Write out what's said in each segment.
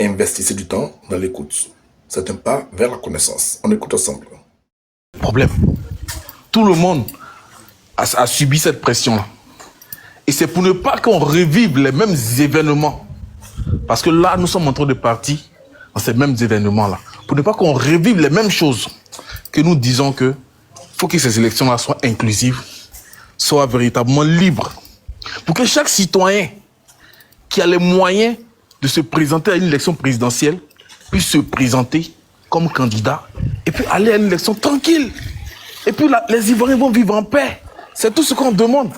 Investissez du temps dans l'écoute. C'est un pas vers la connaissance. On écoute ensemble. Problème. Tout le monde a subi cette pression-là. Et c'est pour ne pas qu'on revive les mêmes événements. Parce que là, nous sommes en train de partir dans ces mêmes événements-là. Pour ne pas qu'on revive les mêmes choses, que nous disons que faut que ces élections-là soient inclusives, soient véritablement libres. Pour que chaque citoyen qui a les moyens de se présenter à une élection présidentielle puisse se présenter comme candidat et puis aller à une élection tranquille. Et puis là, les Ivoiriens vont vivre en paix. C'est tout ce qu'on demande.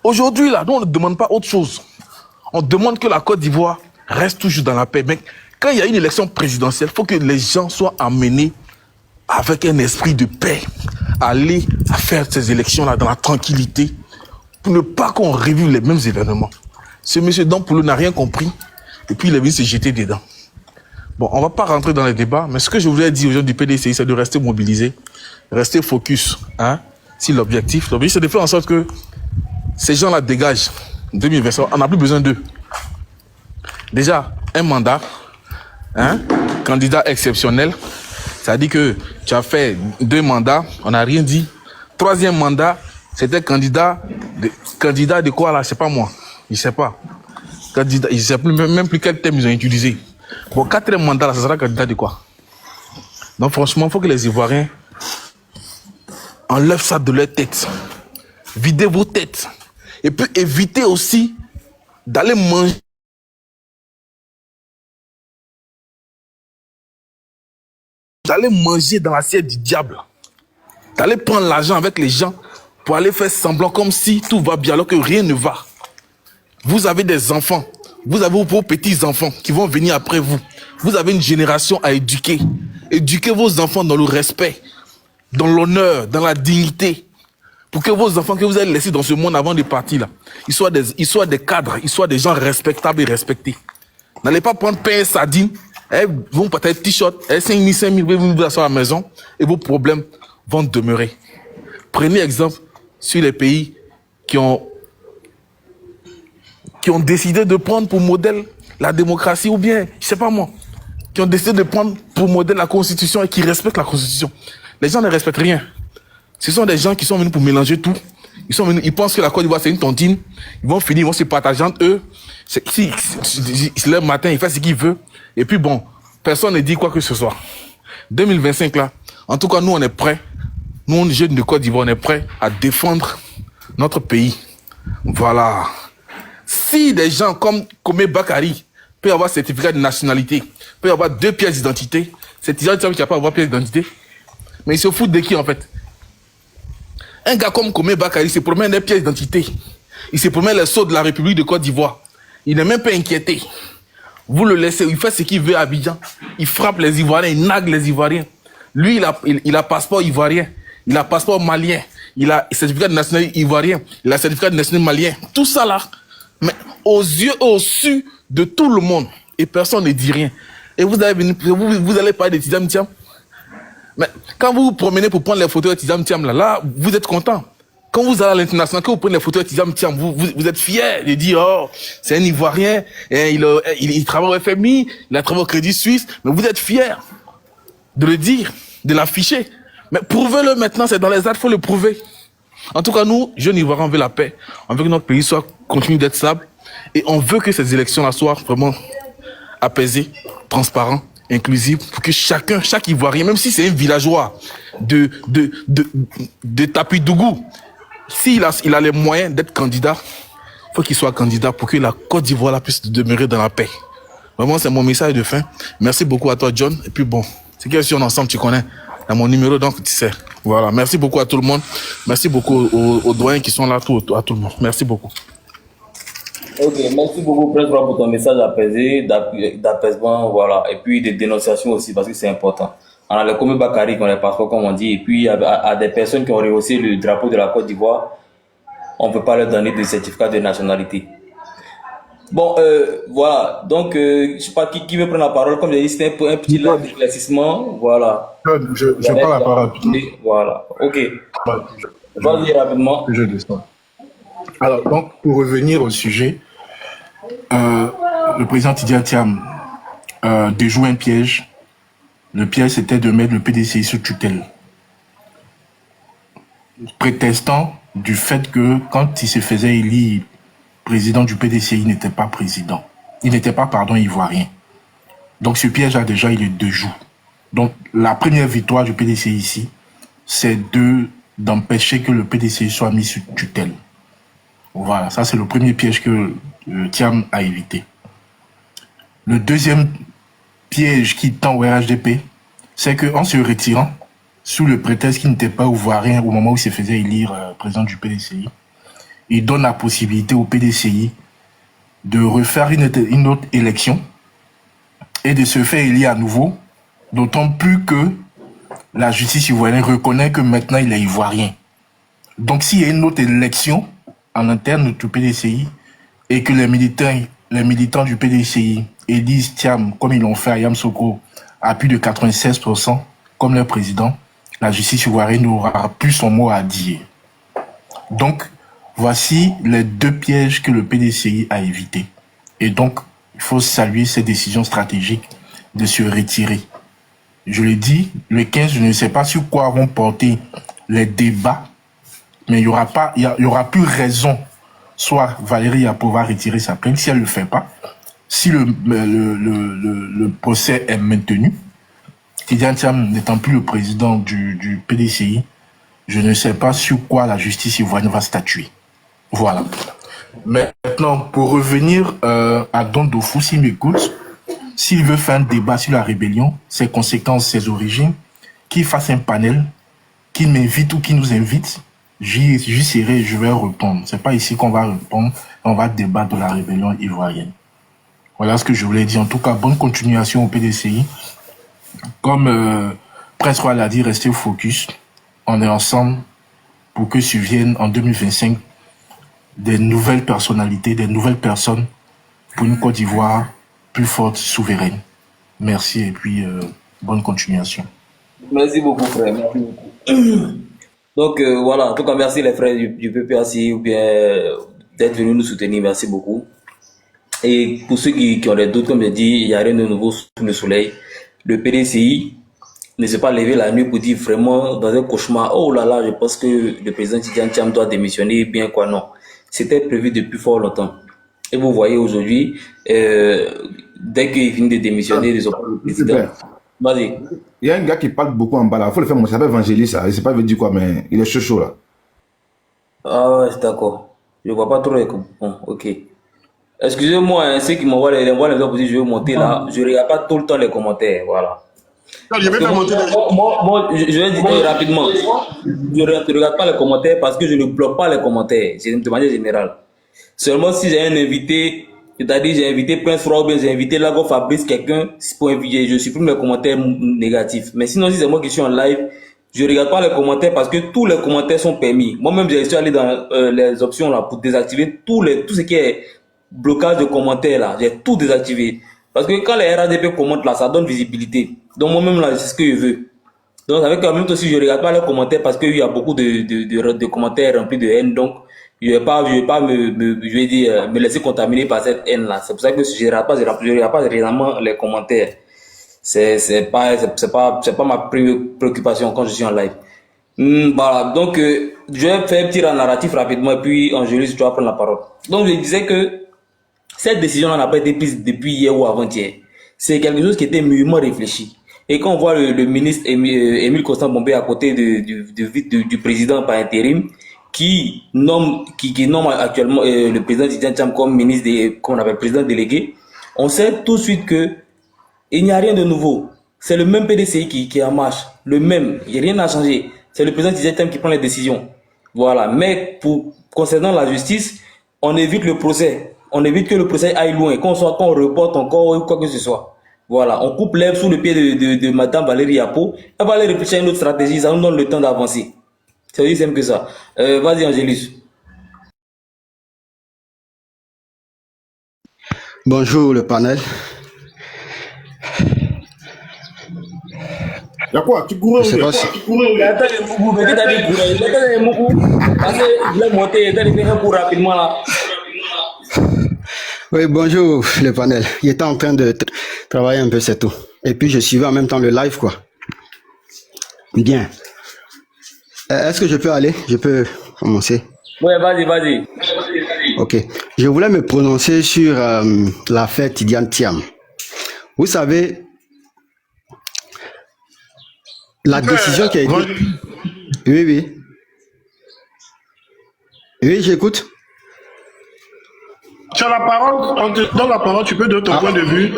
Aujourd'hui, là, nous, on ne demande pas autre chose. On demande que la Côte d'Ivoire reste toujours dans la paix. Mais quand il y a une élection présidentielle, il faut que les gens soient amenés avec un esprit de paix, aller à faire ces élections-là dans la tranquillité, pour ne pas qu'on revive les mêmes événements. Ce monsieur Dampoulou n'a rien compris, et puis il est venu se jeter dedans. Bon, on ne va pas rentrer dans les débats, mais ce que je voulais dire aux gens du PDCI, c'est de rester mobilisés, rester focus, hein, si l'objectif, c'est de faire en sorte que ces gens-là dégagent 2025, on n'a plus besoin d'eux. Déjà, un mandat, hein, candidat exceptionnel, ça dit que tu as fait 2 mandats, on n'a rien dit. 3e mandat, c'était candidat de quoi là, je sais pas moi, je sais pas. Candidat, je sais plus, même plus quel thème ils ont utilisé. Bon, 4e mandat là, ça sera candidat de quoi? Donc franchement, il faut que les Ivoiriens enlèvent ça de leur tête. Videz vos têtes. Et puis évitez aussi d'aller manger dans l'assiette du diable. D'aller prendre l'argent avec les gens pour aller faire semblant comme si tout va bien alors que rien ne va. Vous avez des enfants, vous avez vos petits-enfants qui vont venir après vous. Vous avez une génération à éduquer. Éduquez vos enfants dans le respect, dans l'honneur, dans la dignité. Pour que vos enfants que vous allez laisser dans ce monde avant de partir là, ils soient des cadres, ils soient des gens respectables et respectés. N'allez pas prendre pain et sardines, vont peut-être t-shirt, 5 000, vous vous asseoir à la maison et vos problèmes vont demeurer. Prenez exemple sur les pays qui ont décidé de prendre pour modèle la démocratie ou bien, je sais pas moi, qui ont décidé de prendre pour modèle la Constitution et qui respectent la Constitution. Les gens ne respectent rien. Ce sont des gens qui sont venus pour mélanger tout. Ils pensent que la Côte d'Ivoire c'est une tontine. Ils vont finir, ils vont se partager entre eux. Le matin, il fait ce qu'il veut. Et puis bon, personne ne dit quoi que ce soit. 2025 là, en tout cas nous on est prêts. Nous, les jeunes de Côte d'Ivoire, on est prêts à défendre notre pays. Voilà. Si des gens comme Komé Bakari peuvent avoir certificat de nationalité, peuvent avoir 2 pièces d'identité, c'est déjà qui n'a pas avoir pièce d'identité. Mais ils se foutent de qui en fait? Un gars comme Komé Bakari se promène des pièces d'identité. Il se promène les sceaux de la République de Côte d'Ivoire. Il n'est même pas inquiété. Vous le laissez, il fait ce qu'il veut à Abidjan. Il frappe les Ivoiriens, il nague les Ivoiriens. Lui, il a passeport ivoirien. Il a passeport malien. Il a certificat de nationalité ivoirien. Il a certificat de nationalité malien. Tout ça là. Mais aux yeux, au su de tout le monde. Et personne ne dit rien. Et vous allez parler de Tizam Tiam. Mais quand vous vous promenez pour prendre les photos de Tizam Tiam, là, vous êtes content. Quand vous allez à l'international, quand vous prenez les photos de Tizam Tiam, vous êtes fiers de dire, oh, c'est un Ivoirien, et il travaille au FMI, il a travaillé au Crédit Suisse, mais vous êtes fiers de le dire, de l'afficher. Mais prouvez-le maintenant, c'est dans les actes, il faut le prouver. En tout cas, nous, jeunes Ivoiriens, on veut la paix. On veut que notre pays continue d'être stable. Et on veut que ces élections-là soient vraiment apaisées, transparentes, inclusives, pour que chaque Ivoirien, même si c'est un villageois de Tapidougou, s'il a les moyens d'être candidat, il faut qu'il soit candidat pour que la Côte d'Ivoire puisse demeurer dans la paix. Vraiment, c'est mon message de fin. Merci beaucoup à toi, John. Et puis bon, c'est quelque chose ensemble, tu connais. Dans mon numéro, donc tu sais. Voilà, merci beaucoup à tout le monde. Merci beaucoup aux doyens qui sont là, à tout le monde. Merci beaucoup. Ok, merci beaucoup, Prince, pour ton message apaisé, d'apaisement, voilà. Et puis de dénonciation aussi, parce que c'est important. On a les Komé Bakari qui ont les passeports, comme on dit, et puis à des personnes qui ont rehaussé le drapeau de la Côte d'Ivoire, on ne peut pas leur donner de certificat de nationalité. Bon, voilà. Donc, je ne sais pas qui veut prendre la parole. Comme j'ai dit, c'était un petit live d'éclaircissement. Voilà. Je prends la parole. Voilà. Ok. Vas-y rapidement. Je descends. Alors, donc, pour revenir au sujet, le président Tidjane Thiam déjouer un piège. Le piège, c'était de mettre le PDCI sous tutelle. Prétextant du fait que quand il se faisait élire président du PDCI, il n'était pas président. Il n'était pas, pardon, ivoirien. Donc ce piège-là, déjà, il est de joue. Donc la première victoire du PDCI ici, c'est d'empêcher que le PDCI soit mis sous tutelle. Voilà, ça c'est le premier piège que Thiam a évité. Le deuxième piège qui tend au RHDP, c'est qu'en se retirant, sous le prétexte qu'il n'était pas ivoirien au moment où il se faisait élire président du PDCI, il donne la possibilité au PDCI de refaire une autre élection et de se faire élire à nouveau, d'autant plus que la justice ivoirienne reconnaît que maintenant il est ivoirien. Donc s'il y a une autre élection en interne du PDCI et que les militants du PDCI élisent Thiam, comme ils l'ont fait à Yamoussoukro, à plus de 96% comme leur président, la justice ivoirienne n'aura plus son mot à dire. Donc, voici les deux pièges que le PDCI a évités. Et donc, il faut saluer cette décision stratégique de se retirer. Je l'ai dit, le 15, je ne sais pas sur quoi vont porter les débats, mais il y aura plus raison, soit Valérie Yapo va retirer sa plainte, si elle ne le fait pas, si le procès est maintenu, Tidiane Thiam n'étant plus le président du PDCI, je ne sais pas sur quoi la justice ivoirienne va statuer. Voilà. Maintenant, pour revenir à Don Dofou, s'il m'écoute, s'il veut faire un débat sur la rébellion, ses conséquences, ses origines, qu'il fasse un panel, qu'il m'invite ou qu'il nous invite, j'y serai, je vais répondre. C'est pas ici qu'on va répondre, on va débattre de la rébellion ivoirienne. Voilà ce que je voulais dire. En tout cas, bonne continuation au PDCI. Comme Prince Roy l'a dit, restez focus. On est ensemble pour que surviennent en 2025 des nouvelles personnalités, des nouvelles personnes pour une Côte d'Ivoire plus forte, souveraine. Merci et puis bonne continuation. Merci beaucoup, frère. Merci beaucoup. Donc, voilà. En tout cas, merci les frères du PPAC ou bien d'être venus nous soutenir. Merci beaucoup. Et pour ceux qui ont des doutes, comme je dis, il n'y a rien de nouveau sous le soleil. Le PDCI ne s'est pas levé la nuit pour dire vraiment dans un cauchemar, oh là là, je pense que le président Tidiane Thiam doit démissionner, bien quoi, non. C'était prévu depuis fort longtemps. Et vous voyez aujourd'hui, dès qu'il finit de démissionner, ils ont pas le président. Vas-y. Il y a un gars qui parle beaucoup en bas là, il faut le faire, il s'appelle Évangéliste, ça. Je ne sais pas il veut dire quoi, mais il est chaud là. Ah ouais, d'accord. Je ne vois pas trop les... Bon, ok. Excusez-moi, hein, ceux qui m'envoient les autres, je vais monter là. Je ne regarde pas tout le temps les commentaires, voilà. Non, je vais faire monter moi, je vais dire rapidement. Je ne regarde pas les commentaires parce que je ne bloque pas les commentaires, de manière générale. Seulement si j'ai un invité, c'est-à-dire j'ai invité Prince Roy, bien j'ai invité Lago Fabrice, quelqu'un, pour inviter, je supprime les commentaires négatifs. Mais sinon, si c'est moi qui suis en live, je ne regarde pas les commentaires parce que tous les commentaires sont permis. Moi-même, j'ai allé dans les options là pour désactiver tout ce qui est blocage de commentaires là. J'ai tout désactivé. Parce que quand les RADP commentent là, ça donne visibilité. Donc moi-même là, c'est ce que je veux. Donc avec en même temps, si je ne regarde pas les commentaires parce qu'il y a beaucoup de commentaires remplis de haine, donc je vais pas me laisser contaminer par cette haine là. C'est pour ça que je ne regarde pas réellement les commentaires. C'est pas ma préoccupation quand je suis en live. Voilà, donc je vais faire un petit narratif rapidement et puis Angélique, tu vas prendre la parole. Donc je disais que cette décision n'a pas été prise depuis hier ou avant-hier. C'est quelque chose qui était mûrement réfléchi. Et quand on voit le ministre Émile Constant Bombé à côté du président par intérim, qui nomme actuellement le président Tidiane Thiam comme ministre comme on appelle président délégué, on sait tout de suite que il n'y a rien de nouveau. C'est le même PDCI qui est en marche. Le même. Il n'y a rien à changer. C'est le président Tidiane Thiam qui prend les décisions. Voilà. Mais concernant la justice, on évite le procès. On évite que le procès aille loin. Qu'on reporte encore ou quoi que ce soit. Voilà. On coupe l'herbe sous le pied de Madame Valérie Yapo. Elle va aller réfléchir à une autre stratégie. Ça nous donne le temps d'avancer. C'est aussi simple que ça. Vas-y, Angélus. Bonjour le panel. Y'a quoi? Tu cours? Je sais pas si... Attends les mougous, mais t'as des cours. Attends les mougous. Parce que je l'ai monté, t'as fait un cours rapidement là. Oui, bonjour le panel. Il était en train de travailler un peu, c'est tout. Et puis je suivais en même temps le live, quoi. Bien. Est-ce que je peux aller? Je peux commencer? Ouais, vas-y. Ok. Je voulais me prononcer sur l'affaire Tidiane Thiam. Vous savez, la décision qui a été... Oui. Oui, j'écoute. Tu as la parole, on te donne la parole, tu peux donner ton point de vue.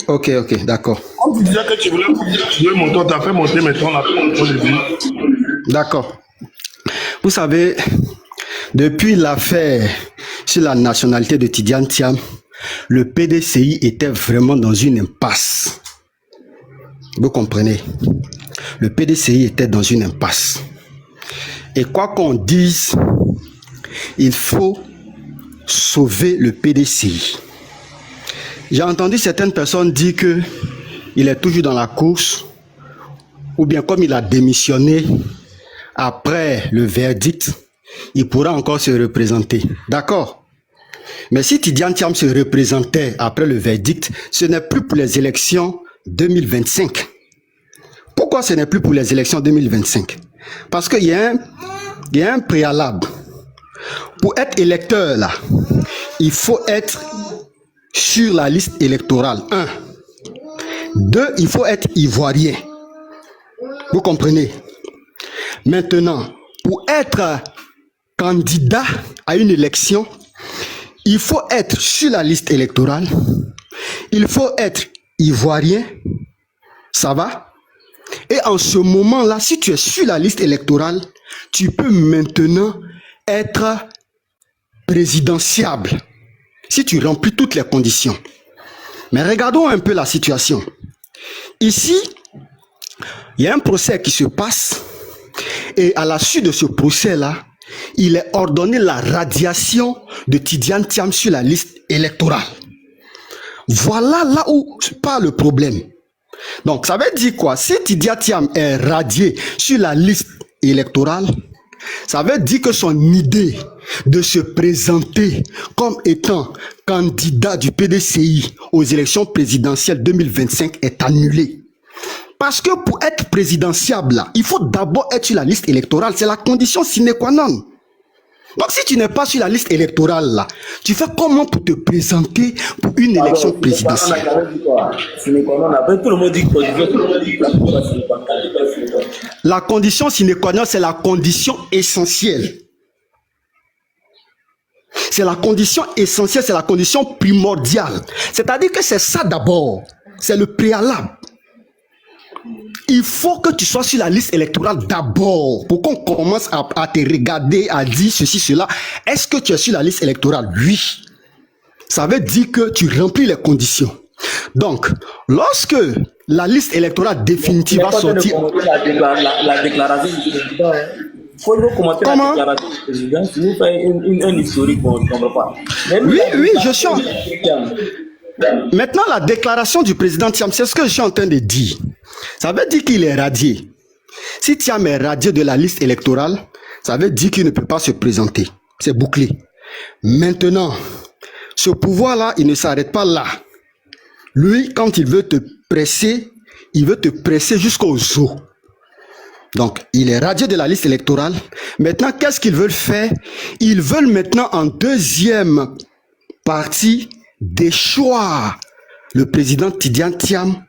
Ok, d'accord. On te disait que tu voulais monter, on t'a fait monter maintenant la point de vue. D'accord. Vous savez, depuis l'affaire sur la nationalité de Tidiane Thiam, le PDCI était vraiment dans une impasse. Vous comprenez? Le PDCI était dans une impasse. Et quoi qu'on dise, il faut sauver le PDCI. J'ai entendu certaines personnes dire que il est toujours dans la course, ou bien comme il a démissionné après le verdict, il pourra encore se représenter. D'accord? Mais si Tidiane Thiam se représentait après le verdict, ce n'est plus pour les élections 2025. Pourquoi ce n'est plus pour les élections 2025? Parce qu'il y a un préalable. Pour être électeur, là, il faut être sur la liste électorale. 1. 2, il faut être ivoirien. Vous comprenez? Maintenant, pour être candidat à une élection, il faut être sur la liste électorale. Il faut être ivoirien. Ça va? Et en ce moment-là, si tu es sur la liste électorale, tu peux maintenant être présidentiable si tu remplis toutes les conditions. Mais regardons un peu la situation. Ici, il y a un procès qui se passe et à la suite de ce procès-là, il est ordonné la radiation de Tidiane Thiam sur la liste électorale. Voilà là où part le problème. Donc, ça veut dire quoi? Si Tidiane Thiam est radié sur la liste électorale, ça veut dire que son idée de se présenter comme étant candidat du PDCI aux élections présidentielles 2025 est annulée. Parce que pour être présidentiable, là, il faut d'abord être sur la liste électorale. C'est la condition sine qua non. Donc si tu n'es pas sur la liste électorale, là, tu fais comment pour te présenter pour une élection présidentielle? La condition sine qua non, c'est la condition essentielle. C'est la condition essentielle, c'est la condition primordiale. C'est-à-dire que c'est ça d'abord. C'est le préalable. Il faut que tu sois sur la liste électorale d'abord pour qu'on commence à te regarder, à dire ceci, cela. Est-ce que tu es sur la liste électorale? Oui. Ça veut dire que tu remplis les conditions. Donc, lorsque la liste électorale définitive va sortir... La déclaration du président, il faut commenter la déclaration du président, si vous faites un historique, on ne comprend pas. Oui, je suis en... Maintenant, la déclaration du président Thiam, c'est ce que je suis en train de dire. Ça veut dire qu'il est radié. Si Thiam est radié de la liste électorale, ça veut dire qu'il ne peut pas se présenter. C'est bouclé. Maintenant, ce pouvoir-là, il ne s'arrête pas là. Lui, quand il veut te presser, il veut te presser jusqu'aux os. Donc, il est radié de la liste électorale. Maintenant, qu'est-ce qu'ils veulent faire? Ils veulent maintenant, en deuxième partie, déchoir le président Tidiane Thiam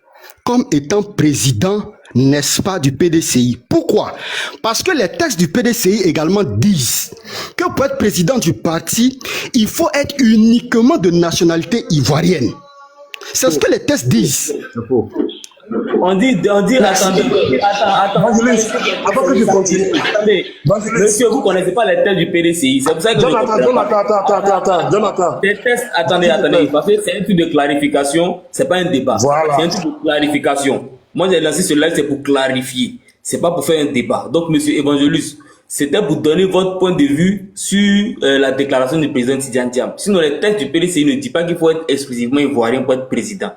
comme étant président, n'est-ce pas, du PDCI. Pourquoi? Parce que les textes du PDCI également disent que pour être président du parti, il faut être uniquement de nationalité ivoirienne. C'est ce que les textes disent. On dit, attendez, Avant que tu continues. attendez, monsieur, vous ne connaissez pas les textes du PDCI, c'est pour ça que Jonathan. les textes, attendez, parce que c'est un truc de clarification, c'est pas un débat. Voilà. C'est un truc de clarification. Moi, j'ai lancé ce live, c'est pour clarifier, c'est pas pour faire un débat. Donc, monsieur Évangélus, c'était pour donner votre point de vue sur la déclaration du président Tidiane Thiam. Sinon, les textes du PDCI ne disent pas qu'il faut être exclusivement ivoirien pour être président.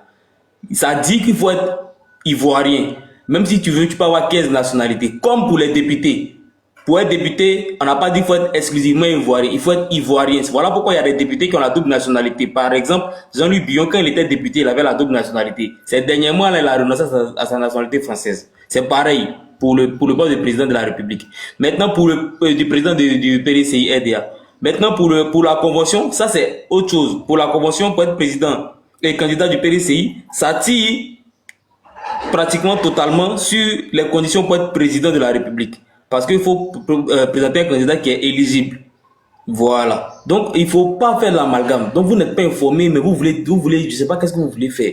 Ça dit qu'il faut être ivoirien. Même si tu veux, tu peux avoir 15 nationalités. Comme pour les députés. Pour être député, on n'a pas dit qu'il faut être exclusivement ivoirien, il faut être ivoirien. Voilà pourquoi il y a des députés qui ont la double nationalité. Par exemple, Jean-Louis Billon, quand il était député, il avait la double nationalité. C'est dernièrement, il a renoncé à sa nationalité française. C'est pareil pour le poste de président de la République. Maintenant, pour du président du PDCI RDA. Maintenant, pour la convention, ça c'est autre chose. Pour la convention, pour être président et candidat du PDCI, ça tire pratiquement totalement sur les conditions pour être président de la République. Parce qu'il faut présenter un candidat qui est éligible. Voilà. Donc, il ne faut pas faire l'amalgame. Donc, vous n'êtes pas informé, mais vous voulez, je ne sais pas qu'est-ce que vous voulez faire.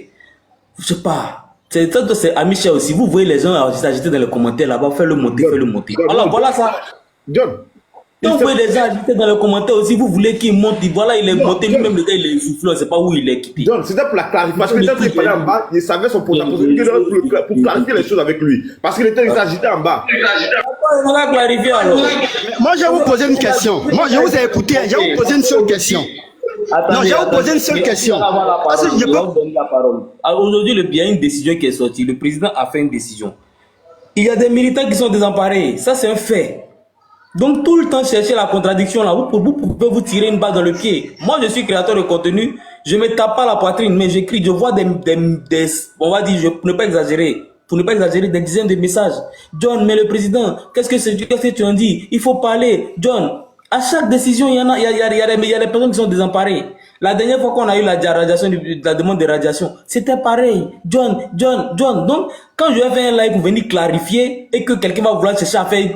Je ne sais pas. C'est à Michel aussi. Vous voyez les gens s'agiter dans les commentaires là-bas, faites le monter. Voilà ça. John. Donc, vous voyez les gens agiter dans les commentaires aussi, vous voulez qu'il monte. Voilà, il est monté. Lui-même, le gars, il est soufflé. On ne sait pas où il est quitté. John, c'était pour la clarification. Parce que quand il parlait en bas, il savait son potentiel pour clarifier les choses avec lui. Parce qu'il était agité en bas. On va clarifier alors. Moi, je vais vous poser une question. Moi, je vous ai écouté. Je vais vous poser une seule question. Non, je vais vous poser une seule question. Parce que je peux... Aujourd'hui, il y a une décision qui est sortie. Le président a fait une décision. Il y a des militants qui sont désemparés. Ça, c'est un fait. Donc, tout le temps, chercher la contradiction là, vous pouvez vous tirer une balle dans le pied. Moi, je suis créateur de contenu. Je ne me tape pas la poitrine, mais j'écris, je vois on va dire, pour ne pas exagérer, des dizaines de messages. John, mais le président, qu'est-ce que tu en dis? Il faut parler. John, à chaque décision, il y a des personnes qui sont désemparées. La dernière fois qu'on a eu la demande de radiation, c'était pareil. John. Donc, quand je vais faire un live pour venir clarifier et que quelqu'un va vouloir chercher à faire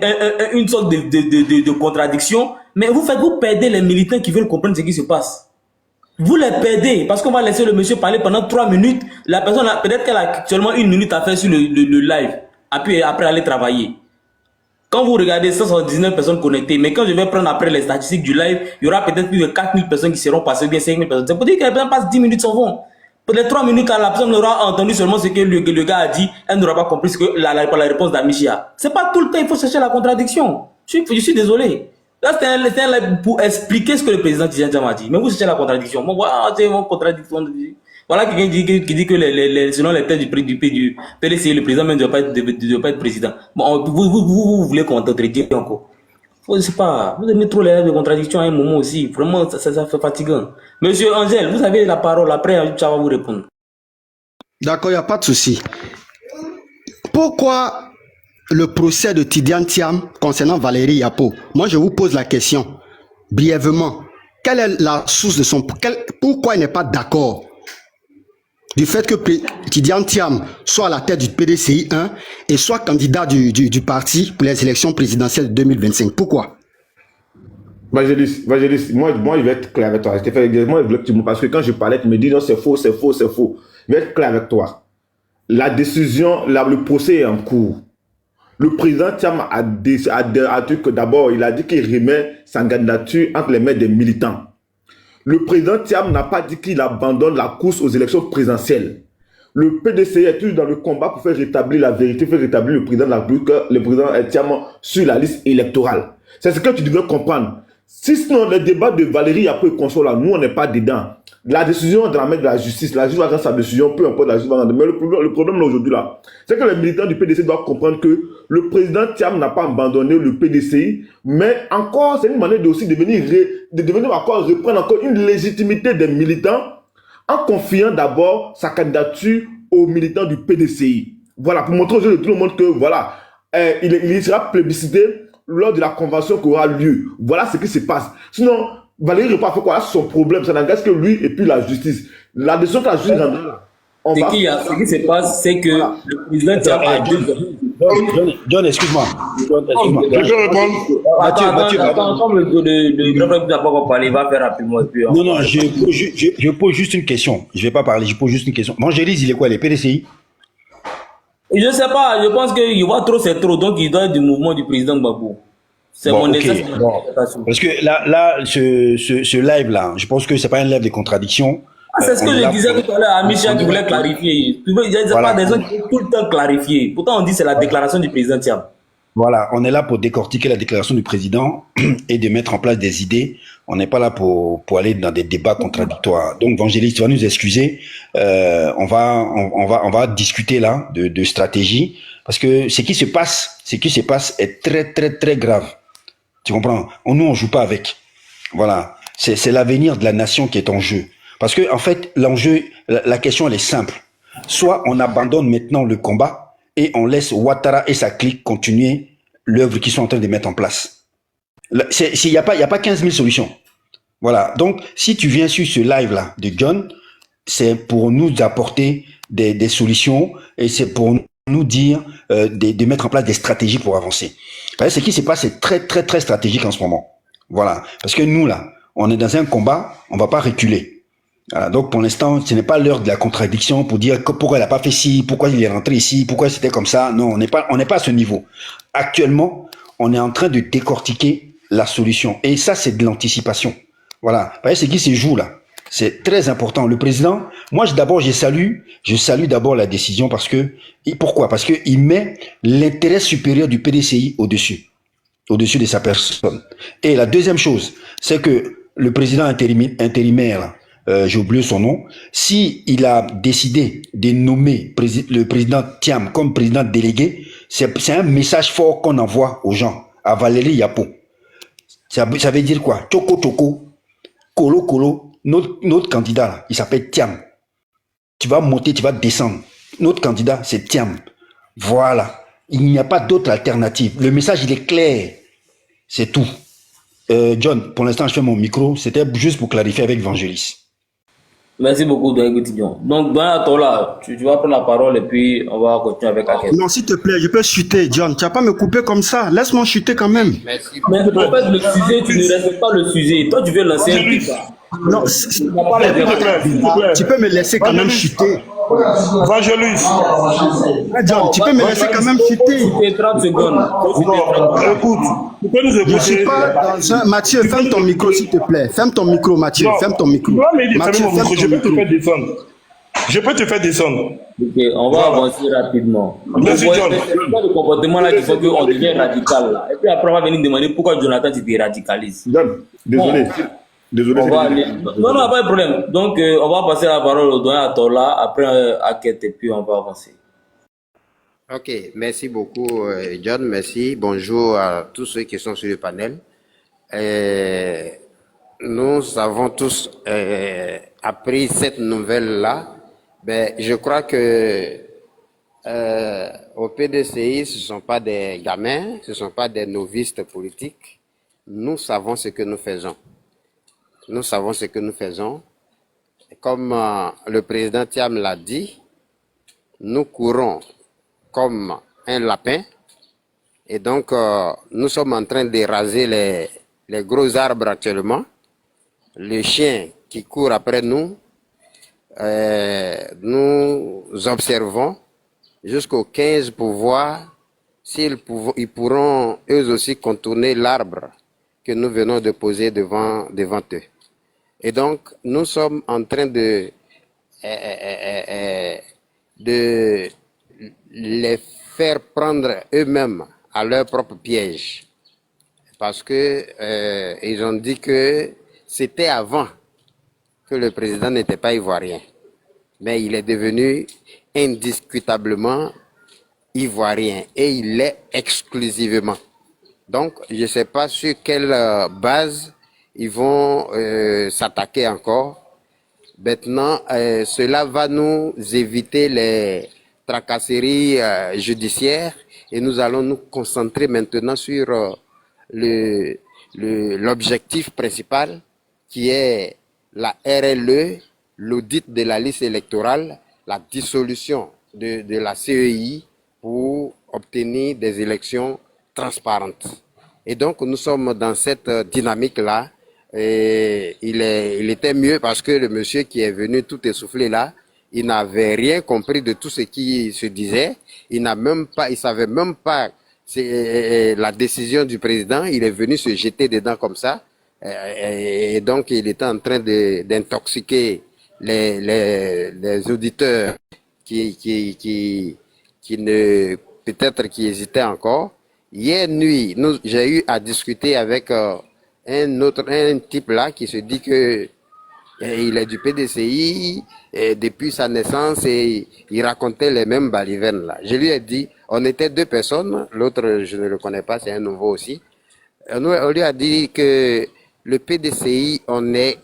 une sorte de contradiction, mais vous perdez les militants qui veulent comprendre ce qui se passe. Vous les perdez parce qu'on va laisser le monsieur parler pendant 3 minutes. La personne, peut-être qu'elle a seulement 1 minute à faire sur le live. Puis après aller travailler. Quand vous regardez 179 personnes connectées, mais quand je vais prendre après les statistiques du live, il y aura peut-être plus de 4000 personnes qui seront passées, bien 5000 personnes. C'est pour dire que les personnes passent 10 minutes s'en vont. Pour les 3 minutes, la personne aura entendu seulement ce que le gars a dit, elle n'aura pas compris ce que la réponse d'Amichia. C'est pas tout le temps, il faut chercher la contradiction. Je suis désolé. Là, c'est un live pour expliquer ce que le président Tidjane Thiam a dit. Mais vous cherchez la contradiction. Bon, voilà, c'est une contradiction. Voilà quelqu'un qui dit que selon les thèses du PDCI, le président même ne doit pas être président. Bon, vous voulez qu'on t'entretient encore. Je ne sais pas, vous aimez trop les règles de contradiction à un moment aussi. Vraiment, ça fait fatigant. Monsieur Angèle, vous avez la parole. Après, ça va vous répondre. D'accord, il n'y a pas de souci. Pourquoi le procès de Tidjane Thiam concernant Valérie Yapo? Moi, je vous pose la question, brièvement. Quelle est la source de son... Pourquoi il n'est pas d'accord du fait que Tidjane Thiam soit à la tête du PDCI 1 et soit candidat du parti pour les élections présidentielles de 2025? Pourquoi? Évangéliste, moi, je vais être clair avec toi. Parce que quand je parlais, tu me dis non, c'est faux. Je vais être clair avec toi. La décision, le procès est en cours. Le président Thiam a dit que d'abord, il a dit qu'il remet sa candidature entre les mains des militants. Le président Thiam n'a pas dit qu'il abandonne la course aux élections présidentielles. Le PDCI est toujours dans le combat pour faire rétablir la vérité, faire rétablir le président de la République, le président Thiam sur la liste électorale. C'est ce que tu devrais comprendre. Si sinon les débats de Valérie Yapo et consort là, nous on n'est pas dedans. La décision de la main de la justice, la justice va prendre sa décision, peu importe la justice va prendre. Mais le problème là aujourd'hui là, c'est que les militants du PDCI doivent comprendre que le président Thiam n'a pas abandonné le PDCI, mais encore c'est une manière de aussi de venir encore reprendre encore une légitimité des militants en confiant d'abord sa candidature aux militants du PDCI. Voilà, pour montrer aux tout le monde que voilà, il sera plébiscité lors de la convention qui aura lieu. Voilà ce qui se passe. Sinon, Valérie Yapo a fait quoi? Son problème, ça n'engage que lui et puis la justice. La décision que la justice rendra. Ce qui se passe, c'est que le président Thiam a John, excuse-moi. Je peux répondre. Attends, comme le grand frère n'a pas encore parlé, il va faire rapidement. Non, je pose juste une question. Je ne vais pas parler, je pose juste une question. Vangelis, il est quoi, les PDCI? Je ne sais pas, je pense qu'il voit trop, c'est trop, donc il doit être du mouvement du président Gbagbo. C'est bon, mon okay. Parce que là, ce live-là, je pense que c'est pas un live de contradiction. C'est ce que je disais tout à l'heure à Michel qui voulait clarifier. Il n'y a pas des gens qui veulent tout le temps clarifier. Pourtant, on dit que c'est la déclaration du président Thiam. Voilà, on est là pour décortiquer la déclaration du président et de mettre en place des idées. On n'est pas là pour aller dans des débats contradictoires. Donc, Vangelis, tu vas nous excuser. On va discuter là de stratégie parce que ce qui se passe est très, très, très grave. Tu comprends? Nous, on joue pas avec. Voilà. C'est l'avenir de la nation qui est en jeu. Parce que, en fait, l'enjeu, la question, elle est simple. Soit on abandonne maintenant le combat et on laisse Ouattara et sa clique continuer l'œuvre qu'ils sont en train de mettre en place. Il n'y a pas 15 000 solutions. Voilà. Donc, si tu viens sur ce live-là de John, c'est pour nous apporter des solutions et c'est pour nous dire de mettre en place des stratégies pour avancer. Ce qui se passe, c'est très, très, très stratégique en ce moment. Voilà. Parce que nous, là, on est dans un combat, on va pas reculer. Voilà. Donc, pour l'instant, ce n'est pas l'heure de la contradiction pour dire pourquoi il n'a pas fait ci, pourquoi il est rentré ici, pourquoi c'était comme ça. Non, on n'est pas à ce niveau. Actuellement, on est en train de décortiquer la solution. Et ça, c'est de l'anticipation. Voilà. Vous voyez, ce qui se joue là. C'est très important. Le président, moi, je salue d'abord la décision parce que, pourquoi? Parce que il met l'intérêt supérieur du PDCI au-dessus de sa personne. Et la deuxième chose, c'est que le président intérimaire, j'ai oublié son nom, si il a décidé de nommer le président Thiam comme président délégué, c'est un message fort qu'on envoie aux gens, à Valérie Yapo. Ça veut dire quoi? Toko Toko, Kolo Kolo, notre candidat, là, il s'appelle Thiam. Tu vas monter, tu vas descendre. Notre candidat, c'est Thiam. Voilà. Il n'y a pas d'autre alternative. Le message, il est clair. C'est tout. John, pour l'instant, je fais mon micro. C'était juste pour clarifier avec Vangelis. Merci beaucoup, Doyen Goutillon. Donc, dans là, tu vas prendre la parole et puis on va continuer avec la question. Non, s'il te plaît, je peux chuter, John. Tu vas pas me couper comme ça. Laisse-moi chuter quand même. Mais en fait, le sujet, tu ne respectes pas le sujet. Toi, tu veux lancer un débat. Non, S'il te plaît. tu peux me laisser quand même chuter. Vangelis. John, tu peux me laisser quand même chuter. C'était 30 secondes. Écoute, tu peux nous Je suis écouter. pas dans un... Mathieu, ferme ton micro, s'il te plaît. Ferme ton micro, Mathieu. Ferme ton micro. Non, mais Mathieu, ferme mon micro. Je peux te micro. faire descendre. Je peux te faire descendre. Ok, on va avancer rapidement. Merci, Donc, John. c'est pas le comportement là qui fait qu'on devient radical là. Et puis après, on va venir demander pourquoi Jonathan tu te radicalises. John, désolé. Désolé. On va aller... Non, pas de problème. Donc, on va passer la parole au doyen Atola, après à Kete, et puis on va avancer. Ok, merci beaucoup, John. Merci. Bonjour à tous ceux qui sont sur le panel. Nous avons tous appris cette nouvelle-là. Ben, je crois que au PDCI, ce ne sont pas des gamins, ce ne sont pas des novices politiques. Nous savons ce que nous faisons. Nous savons ce que nous faisons. Comme le président Thiam l'a dit, nous courons comme un lapin. Et donc, nous sommes en train de raser les gros arbres actuellement. Le chien qui court après nous, nous observons jusqu'au 15 pour voir s'ils pourront eux aussi contourner l'arbre que nous venons de poser devant eux. Et donc, nous sommes en train de les faire prendre eux-mêmes à leur propre piège. Parce que ils ont dit que c'était avant que le président n'était pas ivoirien. Mais il est devenu indiscutablement ivoirien et il l'est exclusivement. Donc, je ne sais pas sur quelle base ils vont s'attaquer encore. Maintenant, cela va nous éviter les tracasseries judiciaires et nous allons nous concentrer maintenant sur l'objectif principal qui est la RLE, l'audit de la liste électorale, la dissolution de la CEI pour obtenir des élections transparentes. Et donc, nous sommes dans cette dynamique-là. Et il était mieux parce que le monsieur qui est venu tout essoufflé là, il n'avait rien compris de tout ce qui se disait. Il savait même pas la décision du président. Il est venu se jeter dedans comme ça. Et donc, il était en train d'intoxiquer les auditeurs qui peut-être qui hésitaient encore. Hier nuit, j'ai eu à discuter avec un type là qui se dit que il est du PDCI et depuis sa naissance et il racontait les mêmes balivernes là. Je lui ai dit, on était deux personnes, l'autre je ne le connais pas, c'est un nouveau aussi. On lui a dit que le PDCI, on est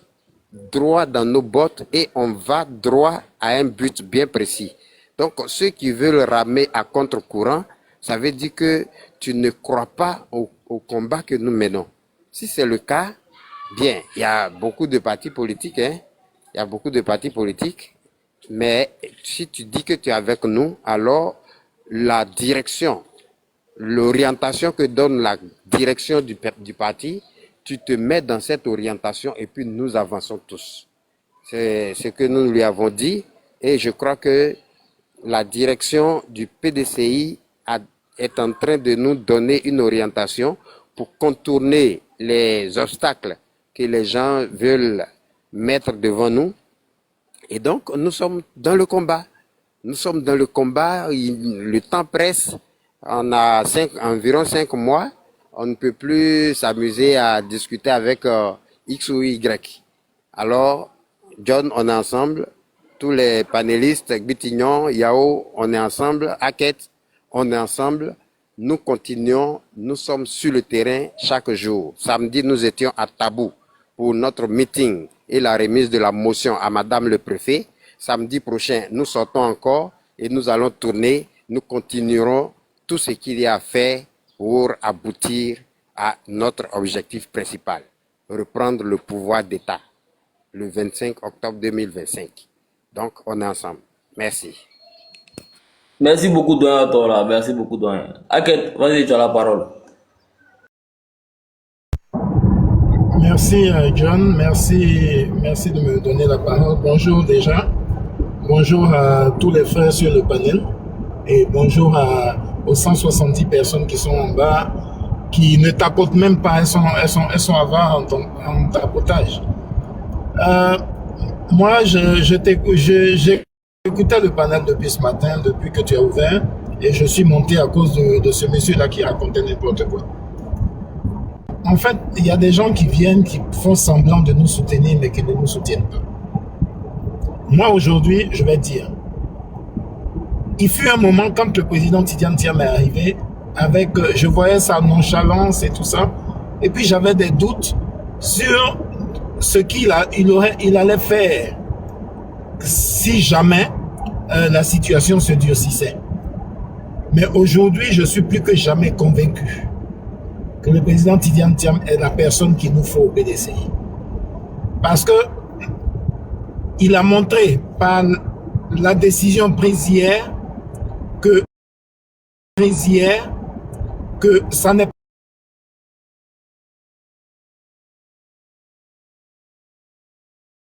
droit dans nos bottes et on va droit à un but bien précis. Donc, ceux qui veulent ramer à contre-courant, ça veut dire que tu ne crois pas au combat que nous menons. Si c'est le cas, bien, il y a beaucoup de partis politiques, hein. Il y a beaucoup de partis politiques, mais si tu dis que tu es avec nous, alors la direction, l'orientation que donne la direction du parti, tu te mets dans cette orientation et puis nous avançons tous. C'est ce que nous lui avons dit et je crois que la direction du PDCI est en train de nous donner une orientation pour contourner les obstacles que les gens veulent mettre devant nous. Et donc, nous sommes dans le combat. Nous sommes dans le combat, le temps presse. On a environ 5 mois. On ne peut plus s'amuser à discuter avec X ou Y. Alors, John, on est ensemble. Tous les panélistes, Bitignon, Yao, on est ensemble. Hackett, on est ensemble. Nous continuons. Nous sommes sur le terrain chaque jour. Samedi, nous étions à Tabou pour notre meeting et la remise de la motion à Madame le Préfet. Samedi prochain, nous sortons encore et nous allons tourner. Nous continuerons tout ce qu'il y a à faire pour aboutir à notre objectif principal, reprendre le pouvoir d'État le 25 octobre 2025. Donc, on est ensemble. Merci. Merci beaucoup, Doyen Tola. Merci beaucoup, Doyen. Aket, vas-y, tu as la parole. Merci John, merci de me donner la parole. Bonjour déjà, bonjour à tous les frères sur le panel et bonjour aux 170 personnes qui sont en bas, qui ne tapotent même pas, elles sont avant en tapotage. Moi, j'ai écouté le panel depuis ce matin, depuis que tu as ouvert, et je suis monté à cause de ce monsieur-là qui racontait n'importe quoi. En fait, il y a des gens qui viennent, qui font semblant de nous soutenir, mais qui ne nous soutiennent pas. Moi, aujourd'hui, je vais dire, il fut un moment, quand le président Tidjane Thiam est arrivé, je voyais sa nonchalance et tout ça, et puis j'avais des doutes sur ce qu'il allait faire si jamais la situation se durcissait. Mais aujourd'hui, je suis plus que jamais convaincu que le président Tidjane Thiam est la personne qu'il nous faut au PDCI. Parce que il a montré par la décision prise hier que ça n'est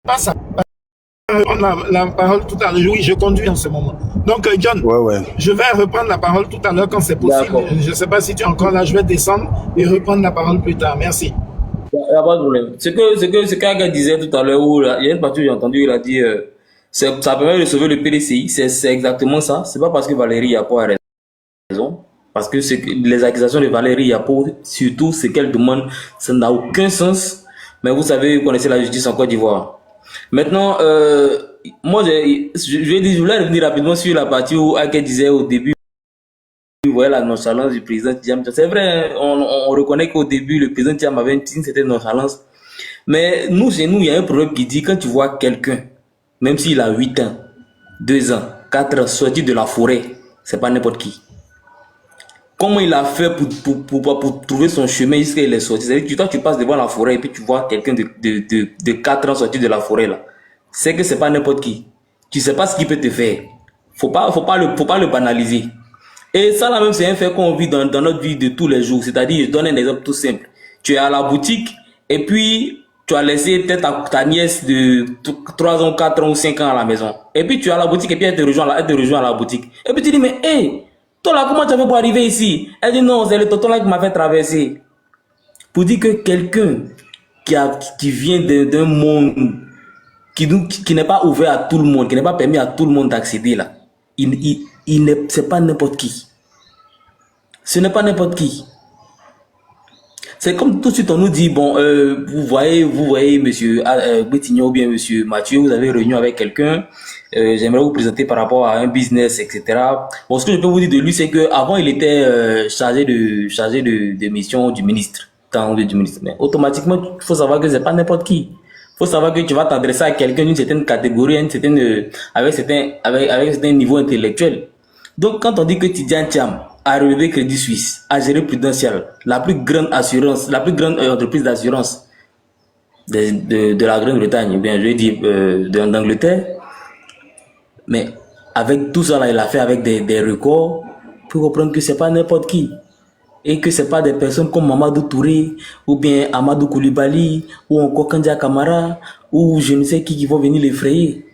pas ça. On a la parole tout à l'heure. Oui, je conduis en ce moment. Donc, John, je vais reprendre la parole tout à l'heure quand c'est possible. Je ne sais pas si tu es encore là. Je vais descendre et reprendre la parole plus tard. Merci. Il n'y a pas de problème. Ce qu'Aga disait tout à l'heure, il y a une partie où j'ai entendu, il a dit ça permet de sauver le PDCI. C'est exactement ça. C'est pas parce que Valérie Yapo a raison. Parce que les accusations de Valérie Yapo, surtout ce qu'elle demande, ça n'a aucun sens. Mais vous savez, vous connaissez la justice en Côte d'Ivoire. Maintenant, moi, je voulais revenir rapidement sur la partie où Ake disait au début, vous voyez la nonchalance du président Thiam. C'est vrai, on reconnaît qu'au début, le président Thiam avait une certaine nonchalance. Mais nous, chez nous, il y a un problème qui dit, quand tu vois quelqu'un, même s'il a 8 ans, 2 ans, 4 ans, sorti de la forêt, c'est pas n'importe qui. Comment il a fait pour trouver son chemin jusqu'à il est sorti? C'est-à-dire que toi, tu passes devant la forêt et puis tu vois quelqu'un de 4 ans sorti de la forêt là. C'est que c'est pas n'importe qui. Tu sais pas ce qu'il peut te faire. Faut pas le banaliser. Et ça là même, c'est un fait qu'on vit dans notre vie de tous les jours. C'est-à-dire, je donne un exemple tout simple. Tu es à la boutique et puis tu as laissé peut-être ta nièce de 3 ans, 4 ans ou 5 ans à la maison. Et puis tu es à la boutique et puis elle te rejoint à la boutique. Et puis tu dis, mais hey, toi là, comment tu as fait pour arriver ici? Elle dit non, c'est le tonton là qui m'a fait traverser. Pour dire que quelqu'un qui vient d'un monde qui n'est pas ouvert à tout le monde, qui n'est pas permis à tout le monde d'accéder là, c'est pas n'importe qui. Ce n'est pas n'importe qui. C'est comme tout de suite on nous dit, bon, vous voyez, monsieur Bitignon ou bien monsieur Mathieu, vous avez réunion avec quelqu'un, j'aimerais vous présenter par rapport à un business, etc. Bon, ce que je peux vous dire de lui, c'est que avant il était chargé de mission du ministre. temps du ministre. Mais automatiquement, il faut savoir que c'est pas n'importe qui. Il faut savoir que tu vas t'adresser à quelqu'un d'une certaine catégorie, avec certains niveaux intellectuels. Donc, quand on dit que Tidjane Thiam a relevé Crédit Suisse, a géré Prudential, la plus grande assurance, la plus grande entreprise d'assurance de la Grande-Bretagne, bien je vais dire d'Angleterre, mais avec tout ça là, il a fait avec des records pour comprendre que c'est pas n'importe qui et que c'est pas des personnes comme Mamadou Touré ou bien Amadou Koulibaly ou encore Kandia Kamara ou je ne sais qui vont venir l'effrayer,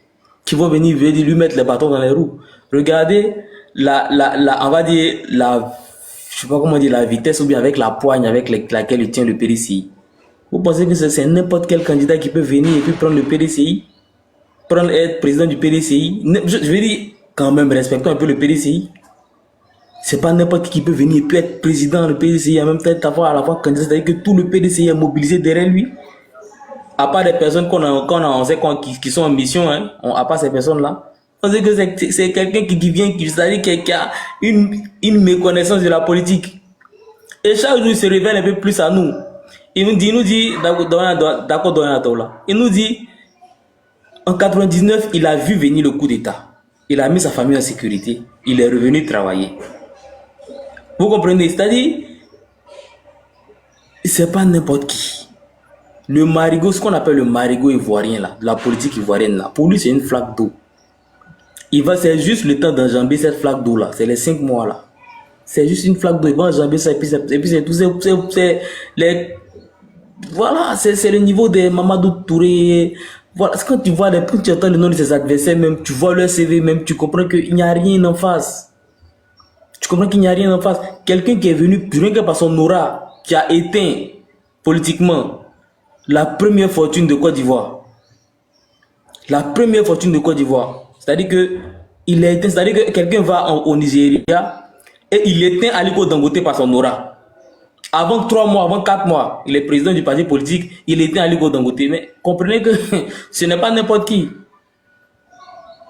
qui vont venir lui mettre les bâtons dans les roues. Regardez on va dire je sais pas comment dire, la vitesse ou bien avec la poigne avec laquelle il tient le PDCI. Vous pensez que c'est n'importe quel candidat qui peut venir et puis prendre le PDCI, être président du PDCI? Je vais dire, quand même, respectons un peu le PDCI. C'est pas n'importe qui peut venir et puis être président du PDCI en même temps avoir à la fois candidat, c'est-à-dire que tout le PDCI est mobilisé derrière lui. À part des personnes on sait qui sont en mission, hein, à part ces personnes-là. On sait que c'est quelqu'un qui vient, c'est-à-dire qui a une méconnaissance de la politique. Et chaque jour, il se révèle un peu plus à nous. Il nous dit, il nous dit, en 99, il a vu venir le coup d'État. Il a mis sa famille en sécurité. Il est revenu travailler. Vous comprenez? C'est-à-dire, c'est pas n'importe qui. Le marigot, ce qu'on appelle le marigot ivoirien, là, de la politique ivoirienne, là, pour lui, c'est une flaque d'eau. C'est juste le temps d'enjamber cette flaque d'eau, là. C'est les 5 mois, là. C'est juste une flaque d'eau. Il va enjamber ça, et puis c'est tout. Voilà, c'est le niveau de Mamadou Touré. Voilà, quand tu vois, quand tu entends le nom de ses adversaires, même, tu vois leur CV, même, tu comprends qu'il n'y a rien en face. Tu comprends qu'il n'y a rien en face. Quelqu'un qui est venu, rien que par son aura, qui a éteint politiquement la première fortune de Côte d'Ivoire. La première fortune de Côte d'Ivoire. C'est-à-dire que quelqu'un va au Nigeria et il éteint Aliko Dangote par son aura. Avant 3 mois, avant 4 mois, il est président du parti politique, il était à Aliko Dangote. Mais comprenez que ce n'est pas n'importe qui.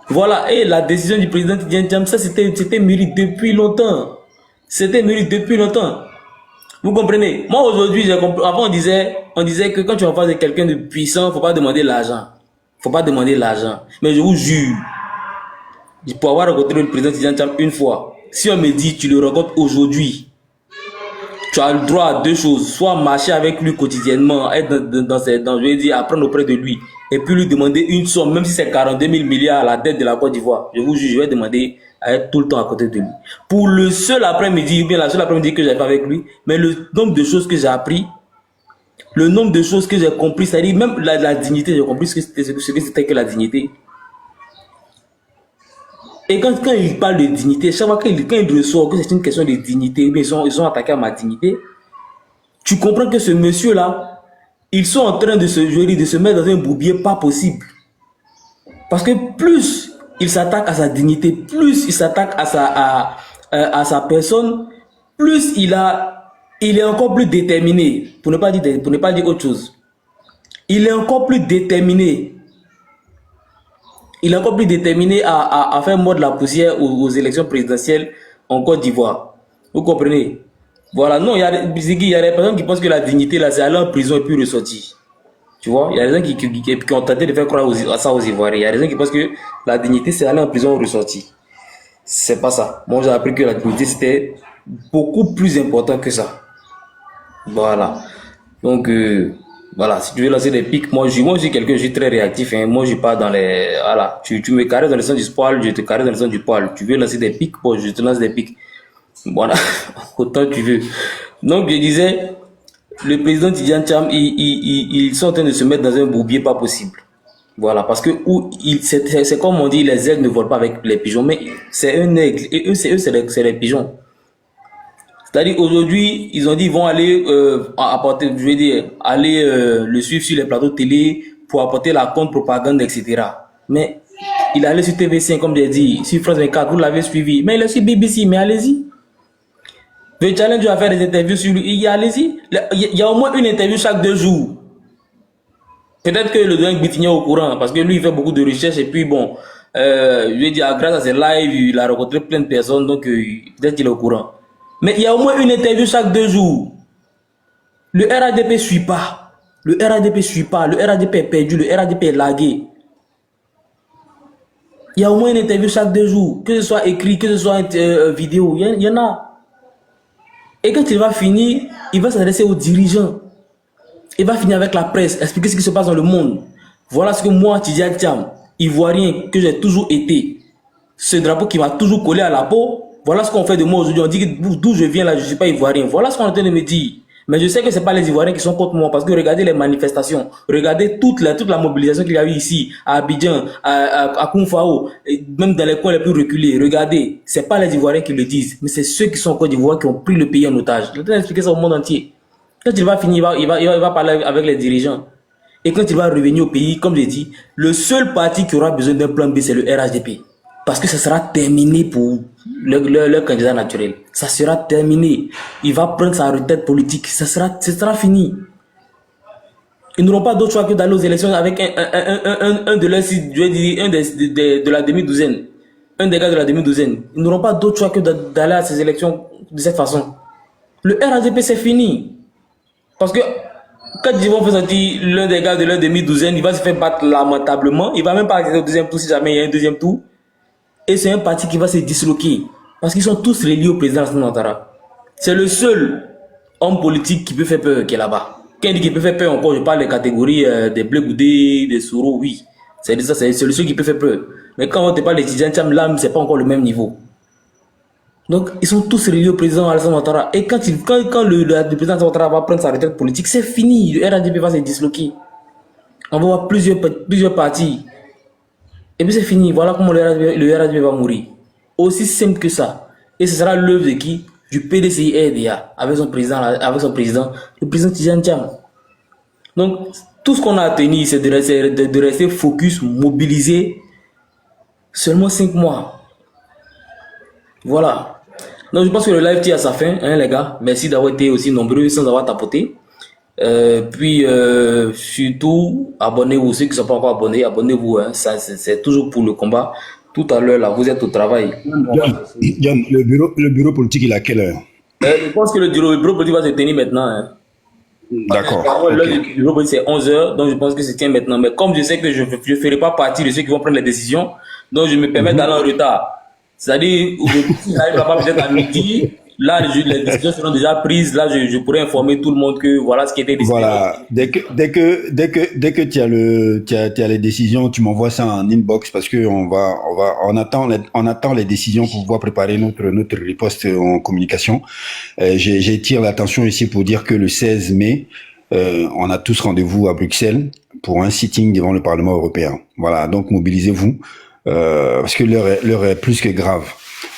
Voilà, et la décision du président Tidjane Thiam, ça c'était mûri depuis longtemps. C'était mûri depuis longtemps. Vous comprenez? Moi aujourd'hui, j'ai compris. Avant on disait que quand tu es en face de quelqu'un de puissant, faut pas demander l'argent. Faut pas demander l'argent. Mais je vous jure, pour avoir rencontré le président Tidjane Thiam une fois, si on me dit tu le rencontres aujourd'hui, tu as le droit à 2 choses, soit marcher avec lui quotidiennement, être je vais dire, apprendre auprès de lui, et puis lui demander une somme, même si c'est 42 000 milliards à la dette de la Côte d'Ivoire. Je vous jure, je vais demander à être tout le temps à côté de lui. Pour le seul après-midi, ou bien la seule après-midi que j'ai fait avec lui, mais le nombre de choses que j'ai appris, le nombre de choses que j'ai compris, c'est-à-dire même la dignité, j'ai compris ce que c'était que la dignité. Et quand il parle de dignité, chaque fois quand il ressort que c'est une question de dignité, mais ils sont attaqués à ma dignité, tu comprends que ce monsieur-là, ils sont en train de se mettre dans un bourbier pas possible. Parce que plus il s'attaque à sa dignité, plus il s'attaque à sa personne, plus il est encore plus déterminé, pour ne pas dire autre chose. Il est encore plus déterminé. Il est encore plus déterminé à faire mordre la poussière aux élections présidentielles en Côte d'Ivoire. Vous comprenez? Voilà, non, il y a des personnes qui pensent que la dignité, là, c'est aller en prison et puis ressortir. Tu vois, il y a des gens qui ont tenté de faire croire ça aux Ivoiriens. Il y a des gens qui pensent que la dignité, c'est aller en prison ou ressortir. C'est pas ça. Moi, j'ai appris que la dignité, c'était beaucoup plus important que ça. Voilà. Donc, voilà, si tu veux lancer des pics, moi je suis quelqu'un, je suis très réactif, hein. Moi je pars dans les, voilà, tu me caresses dans le sens du poil, je te caresse dans le sens du poil. Tu veux lancer des pics, bon, je te lance des pics. Voilà, autant tu veux. Donc je disais, le président Tidjane Thiam, ils sont en train de se mettre dans un bourbier pas possible. Voilà, parce que c'est comme on dit, les aigles ne volent pas avec les pigeons, mais c'est un aigle, et eux c'est les pigeons. C'est-à-dire aujourd'hui, ils ont dit qu'ils vont aller apporter, je veux dire, aller le suivre sur les plateaux de télé pour apporter la contre-propagande, etc. Mais il est allé sur TV5, comme j'ai dit, sur France 24, vous l'avez suivi. Mais il est sur BBC, mais allez-y. Le challenge va faire des interviews sur lui, allez-y. Il y a au moins une interview chaque 2 jours. Peut-être que le doyen Bitignan est au courant, parce que lui, il fait beaucoup de recherches, et puis bon, je veux dire, grâce à ses lives, il a rencontré plein de personnes, donc peut-être qu'il est au courant. Mais il y a au moins une interview chaque 2 jours. Le RADP ne suit pas. Le RADP ne suit pas. Le RADP est perdu. Le RADP est lagué. Il y a au moins une interview chaque 2 jours. Que ce soit écrit, que ce soit vidéo. Il y en a. Et quand il va finir, il va s'adresser aux dirigeants. Il va finir avec la presse. Expliquer ce qui se passe dans le monde. Voilà ce que moi, Tidjane Thiam, Ivoirien, que j'ai toujours été. Ce drapeau qui m'a toujours collé à la peau. Voilà ce qu'on fait de moi aujourd'hui. On dit que d'où je viens là, je ne suis pas Ivoirien. Voilà ce qu'on est en train de me dire. Mais je sais que ce n'est pas les Ivoiriens qui sont contre moi. Parce que regardez les manifestations. Regardez toute la mobilisation qu'il y a eu ici, à Abidjan, à Koumfao, même dans les coins les plus reculés. Regardez, ce n'est pas les Ivoiriens qui le disent. Mais c'est ceux qui sont en Côte d'Ivoire qui ont pris le pays en otage. Je vais expliquer ça au monde entier. Quand il va finir, il va parler avec les dirigeants. Et quand il va revenir au pays, comme je dis, le seul parti qui aura besoin d'un plan B, c'est le RHDP. Parce que ça sera terminé pour leur candidat naturel. Ça sera terminé. Il va prendre sa retraite politique. Ce sera fini. Ils n'auront pas d'autre choix que d'aller aux élections avec un de leurs, je vais dire, de la demi-douzaine. Un des gars de la demi-douzaine. Ils n'auront pas d'autre choix que d'aller à ces élections de cette façon. Le RHDP, c'est fini. Parce que quand ils vont faire sortir l'un des gars de leur demi-douzaine, il va se faire battre lamentablement. Il ne va même pas accéder au deuxième tour si jamais il y a un deuxième tour. Et c'est un parti qui va se disloquer. Parce qu'ils sont tous reliés au président Alassane Ouattara. C'est le seul homme politique qui peut faire peur qui est là-bas. Quand il dit qu'il peut faire peur encore, je parle des catégories des Blé Goudé, des Soro, oui. C'est le seul qui peut faire peur. Mais quand on te parle des Tidjane Thiam, là, c'est pas encore le même niveau. Donc, ils sont tous reliés au président Alassane Ouattara. Et quand le président Ouattara va prendre sa retraite politique, c'est fini. Le RHDP va se disloquer. On va voir plusieurs partis. Et puis c'est fini. Voilà comment le RHDP va mourir. Aussi simple que ça. Et ce sera l'œuvre de qui? Du PDCI-RDA, avec son président, le président Tidjane Thiam. Donc, tout ce qu'on a à tenir, c'est de rester focus, mobilisé. Seulement 5 mois. Voilà. Donc je pense que le live tire à sa fin, hein, les gars. Merci d'avoir été aussi nombreux sans avoir tapoté. Puis surtout, abonnez-vous. Ceux qui ne sont pas encore abonnés, abonnez-vous. Hein. C'est toujours pour le combat. Tout à l'heure, là, vous êtes au travail. John, le bureau politique, il est à quelle heure? Je pense que le bureau politique va se tenir maintenant. Hein. D'accord. Le bureau politique, c'est 11h, donc je pense que se tient maintenant. Mais comme je sais que je ne ferai pas partie de ceux qui vont prendre les décisions, donc je me permets d'aller en retard. C'est-à-dire, si j'arrive là-bas peut-être à midi, là, les décisions seront déjà prises. Là, je pourrais informer tout le monde que voilà ce qui était décidé. Voilà. Dès que tu as les décisions, tu m'envoies ça en inbox parce que on attend les décisions pour pouvoir préparer notre riposte en communication. J'attire l'attention ici pour dire que le 16 mai, on a tous rendez-vous à Bruxelles pour un sitting devant le Parlement européen. Voilà. Donc, mobilisez-vous. Parce que l'heure est plus que grave.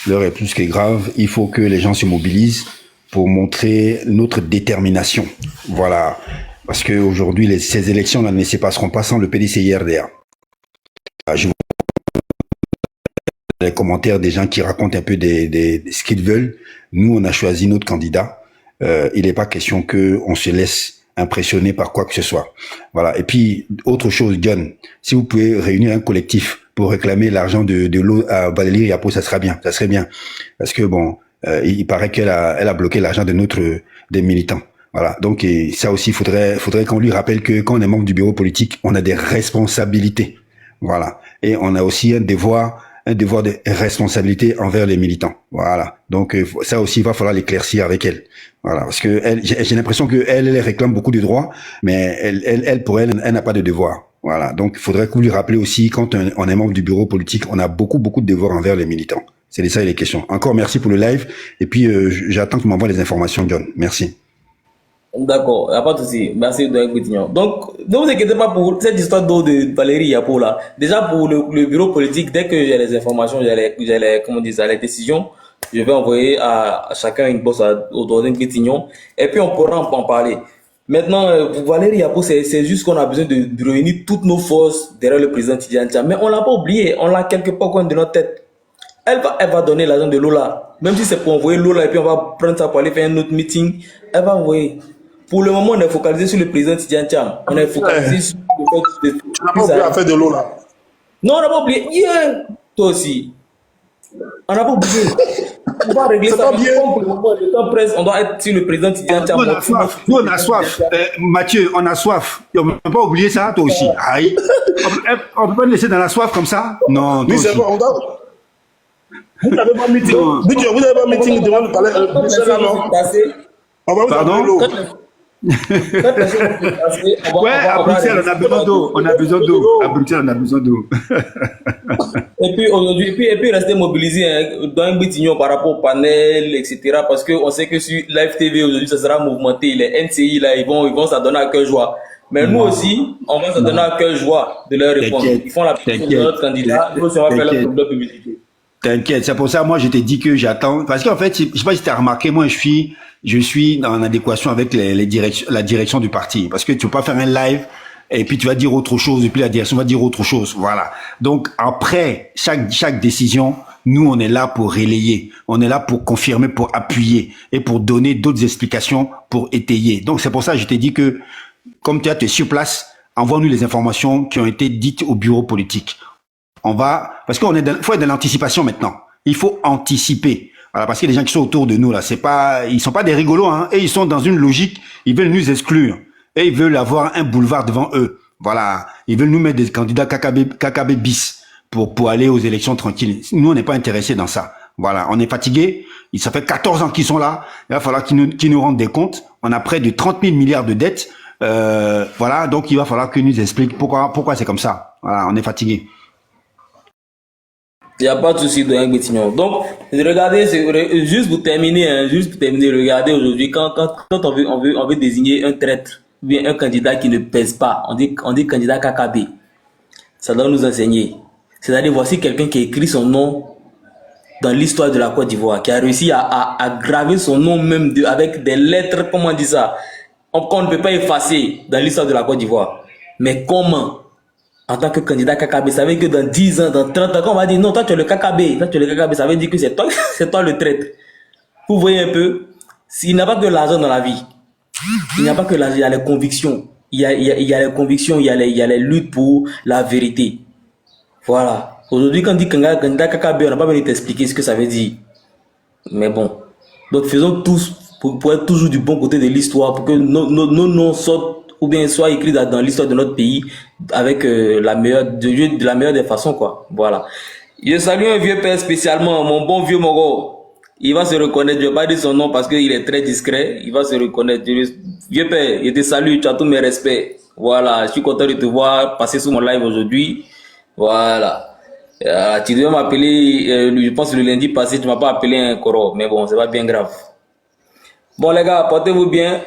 L'heure est plus que grave. Il faut que les gens se mobilisent pour montrer notre détermination. Voilà. Parce que aujourd'hui, ces élections-là ne se passeront pas sans le PDCI-RDA. Je vois les commentaires des gens qui racontent un peu ce qu'ils veulent. Nous, on a choisi notre candidat. Il n'est pas question qu'on se laisse impressionner par quoi que ce soit. Voilà. Et puis, autre chose, John, si vous pouvez réunir un collectif pour réclamer l'argent de l'eau à Valérie Yapo, ça serait bien. Parce que bon, il paraît qu'elle a bloqué l'argent des militants. Voilà. Donc, ça aussi, faudrait qu'on lui rappelle que quand on est membre du bureau politique, on a des responsabilités. Voilà. Et on a aussi un devoir de responsabilité envers les militants. Voilà. Donc, ça aussi, il va falloir l'éclaircir avec elle. Voilà. Parce que j'ai l'impression elle réclame beaucoup de droits, mais elle pour elle n'a pas de devoir. Voilà. Donc, il faudrait que vous lui rappelez aussi, quand on est membre du bureau politique, on a beaucoup de devoirs envers les militants. C'est de ça les questions. Encore merci pour le live. Et puis, j'attends que tu m'envoies les informations, John. Merci. D'accord, il n'y a pas de souci. Merci de Coutinho. Donc, ne vous inquiétez pas pour cette histoire d'eau de Valérie Yapo là. Déjà, pour le bureau politique, dès que j'ai les informations, j'ai les décisions, je vais envoyer à chacun une bosse au doigt Coutinho. Et puis, on pourra en parler. Maintenant, pour Valérie Yapo, c'est juste qu'on a besoin de réunir toutes nos forces derrière le président Tidjane Thiam. Mais on l'a pas oublié, on l'a quelque part au coin de notre tête. Elle va donner l'argent de Lola. Même si c'est pour envoyer Lola et puis on va prendre ça pour aller faire un autre meeting, elle va envoyer. Pour le moment, on est focalisé sur le président Tidjane Thiam. On est focalisé sur le fait de... Tu n'as pas oublié à faire de Lola. Non, on n'a pas oublié. Yeah. Toi aussi. On n'a pas oublié. On va régler C'est ça. pas bien. Le temps presse, on doit être sur le président Tidiane Thiam. Nous, on a soif. Nous, on a soif. Mathieu, on a soif. On ne peut pas oublier ça, toi aussi. Aïe. On ne peut pas le laisser dans la soif comme ça? Non, toi Oui, c'est aussi. bon, on doit... Vous n'avez pas meeting. Non. Vous n'avez pas meeting devant le palais. Là, non. On va vous Pardon? appeler l'eau. Ouais, à Bruxelles, on a besoin d'eau. On a besoin d'eau. À Bruxelles, on a besoin d'eau. Et puis aujourd'hui, et puis rester mobilisé hein, dans un Bitignon par rapport au panel, etc. Parce qu'on sait que sur Live TV aujourd'hui, ça sera mouvementé. Les NCI, là, ils vont s'adonner à cœur joie. Mais nous aussi, on va s'adonner à cœur joie de leur répondre. Ils font la pression de notre candidat. Nous aussi, on va faire leur problème publicité. T'inquiète, c'est pour ça, moi, je t'ai dit que j'attends. Parce qu'en fait, je sais pas si tu as remarqué, moi, je suis en adéquation avec la direction du parti. Parce que tu peux pas faire un live et puis tu vas dire autre chose et puis la direction va dire autre chose. Voilà. Donc, après chaque décision, nous, on est là pour relayer. On est là pour confirmer, pour appuyer et pour donner d'autres explications pour étayer. Donc, c'est pour ça que je t'ai dit que, comme tu es sur place, envoie-nous les informations qui ont été dites au bureau politique. Parce qu'on faut être dans l'anticipation maintenant. Il faut anticiper. Voilà, parce que les gens qui sont autour de nous, là, ils sont pas des rigolos, hein. Et ils sont dans une logique, ils veulent nous exclure. Et ils veulent avoir un boulevard devant eux. Voilà. Ils veulent nous mettre des candidats KKB bis pour aller aux élections tranquilles. Nous, on n'est pas intéressés dans ça. Voilà. On est fatigués. Ça fait 14 ans qu'ils sont là. Il va falloir qu'ils nous rendent des comptes. On a près de 30 000 milliards de dettes. Voilà. Donc, il va falloir qu'ils nous expliquent pourquoi c'est comme ça. Voilà. On est fatigués. Il n'y a pas de souci de un Bétignon. Donc, regardez, juste pour terminer, regardez aujourd'hui, quand on veut désigner un traître, ou bien un candidat qui ne pèse pas, on dit candidat KKB. Ça doit nous enseigner. C'est-à-dire, voici quelqu'un qui a écrit son nom dans l'histoire de la Côte d'Ivoire, qui a réussi à graver son nom même avec des lettres, comment on dit ça, qu'on ne peut pas effacer dans l'histoire de la Côte d'Ivoire. Mais comment? En tant que candidat KKB, ça veut dire que dans 10 ans, dans 30 ans, quand on va dire non, toi tu es le KKB, ça veut dire que c'est toi le traître. Vous voyez un peu, il n'y a pas que l'argent dans la vie. Il n'y a pas que l'argent, il y a les convictions. Il y a les convictions, il y a les luttes pour la vérité. Voilà. Aujourd'hui, quand on dit candidat KKB, on n'a pas besoin de t'expliquer ce que ça veut dire. Mais bon. Donc faisons tous pour être toujours du bon côté de l'histoire, pour que nos noms sortent ou bien soit écrit dans l'histoire de notre pays avec de la meilleure des façons, quoi. Voilà. Je salue un vieux père spécialement, mon bon vieux Mogo. Il va se reconnaître, je vais pas dire son nom parce qu'il est très discret, il va se reconnaître. Vieux père, je te salue, tu as tous mes respects. Voilà, je suis content de te voir passer sur mon live aujourd'hui. Voilà. Tu devais m'appeler, je pense le lundi passé, tu m'as pas appelé un coro, mais bon, c'est pas bien grave. Bon les gars, portez-vous bien.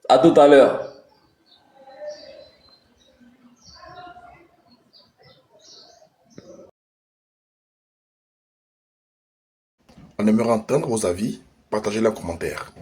À tout à l'heure. On aimerait entendre vos avis. Partagez les commentaires.